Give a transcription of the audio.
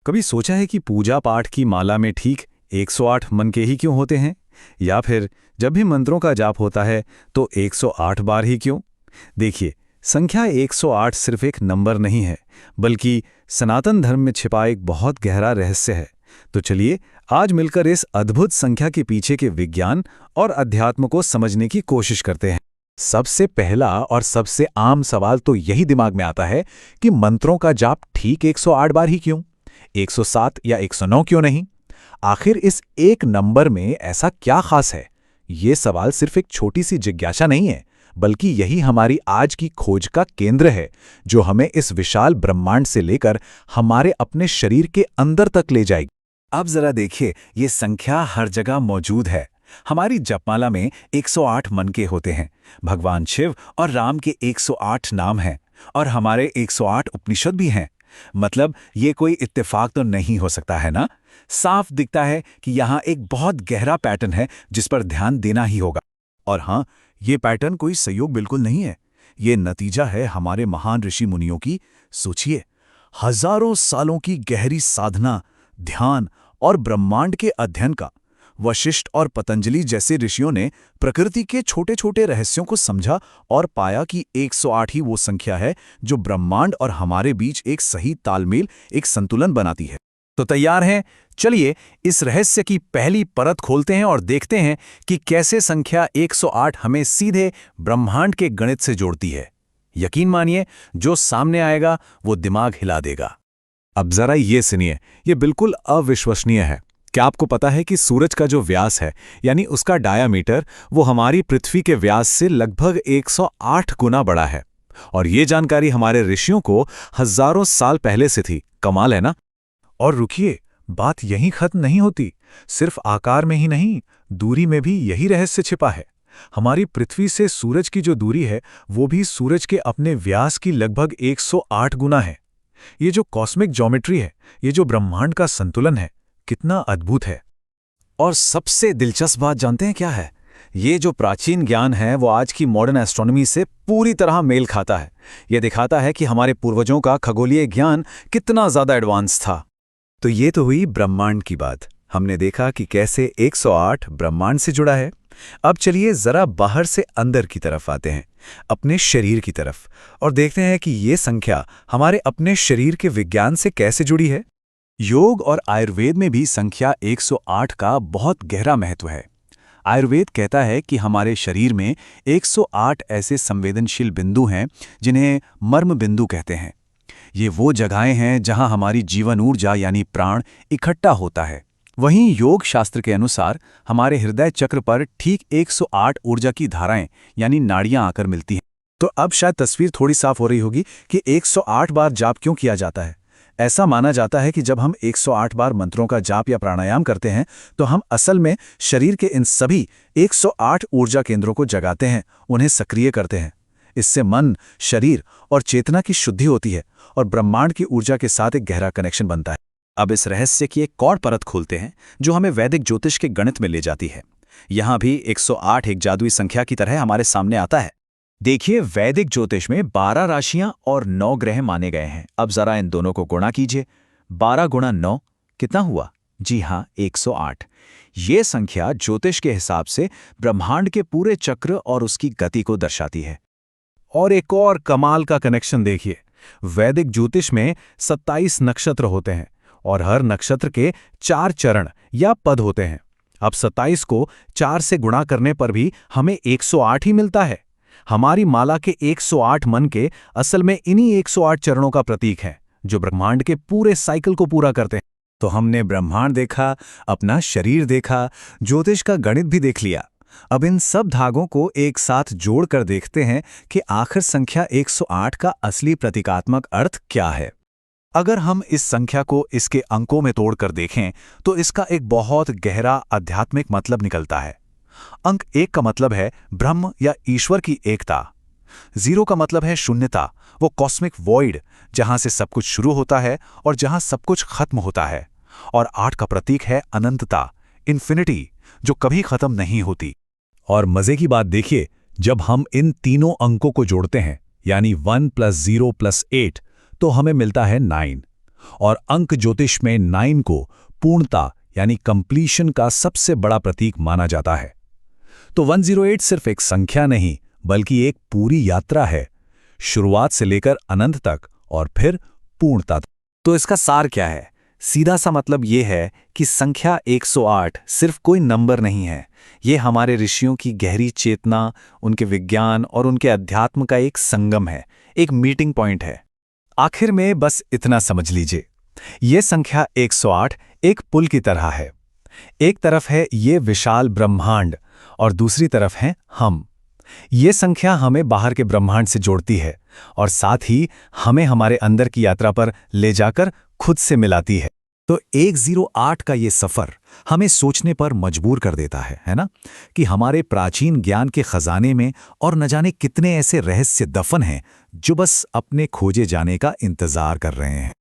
कभी सोचा है कि पूजा पाठ की माला में ठीक 108 मन के ही क्यों होते हैं? या फिर जब भी मंत्रों का जाप होता है तो 108 बार ही क्यों? देखिए, संख्या 108 सिर्फ एक नंबर नहीं है, बल्कि सनातन धर्म में छिपा एक बहुत गहरा रहस्य है। तो चलिए आज मिलकर इस अद्भुत संख्या के पीछे के विज्ञान और अध्यात्म को समझने की कोशिश करते हैं। सबसे पहला और सबसे आम सवाल तो यही दिमाग में आता है कि मंत्रों का जाप ठीक 108 बार ही क्यों? 107 या 109 क्यों नहीं? आखिर इस एक नंबर में ऐसा क्या खास है? ये सवाल सिर्फ एक छोटी सी जिज्ञासा नहीं है, बल्कि यही हमारी आज की खोज का केंद्र है, जो हमें इस विशाल ब्रह्मांड से लेकर हमारे अपने शरीर के अंदर तक ले जाएगी। अब जरा देखिए, ये संख्या हर जगह मौजूद है। हमारी जपमाला में 108 मन के होते हैं। भगवान शिव और राम के 108 नाम हैं और हमारे 108 उपनिषद भी हैं। मतलब ये कोई इत्तेफाक तो नहीं हो सकता है ना? साफ दिखता है कि यहाँ एक बहुत गहरा पैटर्न है जिस पर ध्यान देना ही होगा। और हाँ, ये पैटर्न कोई संयोग बिल्कुल नहीं है। ये नतीजा है हमारे महान ऋषि मुनियों की। सोचिए, हजारों सालों की गहरी साधना, ध्यान और ब्रह्मांड के अध्ययन का। वशिष्ठ और पतंजलि जैसे ऋषियों ने प्रकृति के छोटे छोटे रहस्यों को समझा और पाया कि 108 ही वो संख्या है जो ब्रह्मांड और हमारे बीच एक सही तालमेल, एक संतुलन बनाती है। तो तैयार हैं? चलिए इस रहस्य की पहली परत खोलते हैं और देखते हैं कि कैसे संख्या 108 हमें सीधे ब्रह्मांड के गणित से जोड़ती है। यकीन मानिए, जो सामने आएगा वो दिमाग हिला देगा। अब जरा ये सुनिए, ये बिल्कुल अविश्वसनीय है। क्या आपको पता है कि सूरज का जो व्यास है, यानी उसका डायामीटर, वो हमारी पृथ्वी के व्यास से लगभग 108 गुना बड़ा है? और ये जानकारी हमारे ऋषियों को हजारों साल पहले से थी। कमाल है ना? और रुकिए, बात यहीं खत्म नहीं होती। सिर्फ आकार में ही नहीं, दूरी में भी यही रहस्य छिपा है। हमारी पृथ्वी से सूरज की जो दूरी है, वो भी सूरज के अपने व्यास की लगभग 108 गुना है। ये जो कॉस्मिक ज्योमेट्री है, ये जो ब्रह्मांड का संतुलन है, कितना अद्भुत है। और सबसे दिलचस्प बात जानते हैं क्या है? ये जो प्राचीन ज्ञान है वो आज की मॉडर्न एस्ट्रोनॉमी से पूरी तरह मेल खाता है। ये दिखाता है कि हमारे पूर्वजों का खगोलीय ज्ञान कितना ज्यादा एडवांस था। तो ये तो हुई ब्रह्मांड की बात। हमने देखा कि कैसे 108 ब्रह्मांड से जुड़ा है। अब चलिए जरा बाहर से अंदर की तरफ आते हैं, अपने शरीर की तरफ, और देखते हैं कि ये संख्या हमारे अपने शरीर के विज्ञान से कैसे जुड़ी है। योग और आयुर्वेद में भी संख्या 108 का बहुत गहरा महत्व है। आयुर्वेद कहता है कि हमारे शरीर में 108 ऐसे संवेदनशील बिंदु हैं जिन्हें मर्म बिंदु कहते हैं। ये वो जगहें हैं जहां हमारी जीवन ऊर्जा यानी प्राण इकट्ठा होता है। वहीं योग शास्त्र के अनुसार हमारे हृदय चक्र पर ठीक 108 ऊर्जा की धाराएं यानी नाड़ियां आकर मिलती हैं। तो अब शायद तस्वीर थोड़ी साफ हो रही होगी कि 108 बार जाप क्यों किया जाता है। ऐसा माना जाता है कि जब हम 108 बार मंत्रों का जाप या प्राणायाम करते हैं तो हम असल में शरीर के इन सभी 108 ऊर्जा केंद्रों को जगाते हैं, उन्हें सक्रिय करते हैं। इससे मन, शरीर और चेतना की शुद्धि होती है और ब्रह्मांड की ऊर्जा के साथ एक गहरा कनेक्शन बनता है। अब इस रहस्य की एक और परत खोलते हैं जो हमें वैदिक ज्योतिष के गणित में ले जाती है। यहाँ भी 108 एक जादुई संख्या की तरह हमारे सामने आता है। देखिए, वैदिक ज्योतिष में 12 राशियां और 9 ग्रह माने गए हैं। अब जरा इन दोनों को गुणा कीजिए। 12 गुणा 9 कितना हुआ? जी हाँ, 108। ये संख्या ज्योतिष के हिसाब से ब्रह्मांड के पूरे चक्र और उसकी गति को दर्शाती है। और एक और कमाल का कनेक्शन देखिए। वैदिक ज्योतिष में 27 नक्षत्र होते हैं और हर नक्षत्र के 4 चरण या पद होते हैं। अब 27 को 4 से गुणा करने पर भी हमें 108 ही मिलता है। हमारी माला के 108 मन के असल में इन्हीं 108 चरणों का प्रतीक हैं, जो ब्रह्मांड के पूरे साइकिल को पूरा करते हैं। तो हमने ब्रह्मांड देखा, अपना शरीर देखा, ज्योतिष का गणित भी देख लिया। अब इन सब धागों को एक साथ जोड़कर देखते हैं कि आखिर संख्या 108 का असली प्रतीकात्मक अर्थ क्या है। अगर हम इस संख्या को इसके अंकों में तोड़कर देखें तो इसका एक बहुत गहरा आध्यात्मिक मतलब निकलता है। अंक 1 का मतलब है ब्रह्म या ईश्वर की एकता। 0 का मतलब है शून्यता, वो कॉस्मिक वॉइड जहां से सब कुछ शुरू होता है और जहां सब कुछ खत्म होता है। और 8 का प्रतीक है अनंतता, इन्फिनिटी, जो कभी खत्म नहीं होती। और मजे की बात देखिए, जब हम इन तीनों अंकों को जोड़ते हैं यानी 1 + 0 + 8, तो हमें मिलता है 9। और अंक ज्योतिष में 9 को पूर्णता यानी कंप्लीशन का सबसे बड़ा प्रतीक माना जाता है। तो 108 सिर्फ एक संख्या नहीं बल्कि एक पूरी यात्रा है, शुरुआत से लेकर अनंत तक और फिर पूर्णता तक। तो इसका सार क्या है? सीधा सा मतलब ये है कि संख्या 108 सिर्फ कोई नंबर नहीं है, ये हमारे ऋषियों की गहरी चेतना, उनके विज्ञान और उनके अध्यात्म का एक संगम है, एक मीटिंग पॉइंट है। आखिर में बस इतना समझ लीजिए, ये संख्या 108 एक पुल की तरह है। एक तरफ है ये विशाल ब्रह्मांड और दूसरी तरफ है हम। ये संख्या हमें बाहर के ब्रह्मांड से जोड़ती है और साथ ही हमें हमारे अंदर की यात्रा पर ले जाकर खुद से मिलाती है। तो 108 का ये सफर हमें सोचने पर मजबूर कर देता है ना? कि हमारे प्राचीन ज्ञान के खजाने में और न जाने कितने ऐसे रहस्य दफन हैं जो बस अपने खोजे जाने का इंतजार कर रहे हैं।